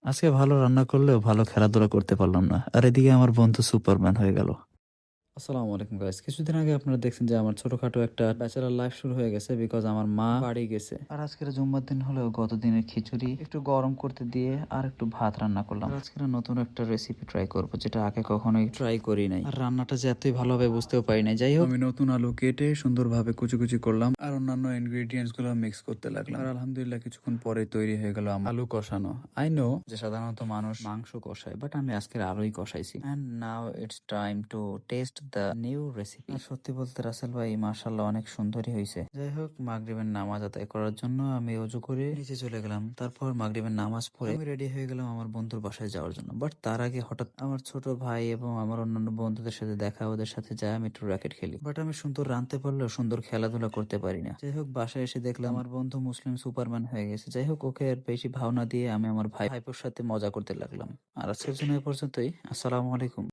আজকে ভালো রান্না করলেও ভালো খেলাধুলা করতে পারলাম না। আর এদিকে আমার বন্ধু সুপারম্যান হয়ে গেল। আসসালামু আলাইকুম গাইস। কিছুদিন আগে আপনারা দেখছেন যে আমার ছোটখাটো একটা ব্যাচেলর লাইফ শুরু হয়ে গেছে বিকজ আমার মা বাড়ি গেছে। আর আজকের জুম্মার দিন হলেও গত দিনের খিচুড়ি একটু গরম করতে দিয়ে আর একটু ভাত রান্না করলাম। আর আজকে নতুন একটা রেসিপি ট্রাই করব যেটা আগে কখনোই ট্রাই করি নাই। আর রান্নাটা যে এতই ভালোভাবে বুঝতেও পারি নাই। যাই হোক, আমি নতুন আলু কেটে সুন্দরভাবে কুচি কুচি করলাম আর অন্যান্য ইনগ্রেডিয়েন্টস গুলো মিক্স করতে লাগলাম। আর আলহামদুলিল্লাহ কিছুক্ষণ পরে তৈরি হয়ে গেল আমার আলু কষানো। আই নো যে সাধারণত মানুষ মাংস কষায়, বাট আমি আজকের আলুই কষাইছি। And now it's time to taste the new recipe. আর সত্যি বলতে রাসেল ভাই মাশাআল্লাহ অনেক সুন্দরই হয়েছে। যাই হোক, মাগরিবের নামাজ আদায় করার জন্য আমি অজু করে নিচে চলে গেলাম। তারপর মাগরিবের নামাজ পড়ে আমি রেডি হয়ে গেলাম আমার বন্ধুর বাসায় যাওয়ার জন্য। বাট তার আগে হঠাৎ আমার ছোট ভাই এবং আমার অন্যান্য বন্ধুদের সাথে দেখা, ওদের সাথে যাই আমি একটু র্যাকেট খেলি। বাট আমি সুন্দর রানতে পারলেও সুন্দর খেলাধুলা করতে পারি না। যাই হোক, বাসায় এসে দেখলাম আমার বন্ধু মুসলিম সুপারম্যান হয়ে গেছে। যাই হোক, ওকে আর বেশি ভাবনা দিয়ে আমি আমার ভাইপোর সাথে মজা করতে লাগলাম। আর আজকের জন্য এ পর্যন্তই। আসসালামু আলাইকুম।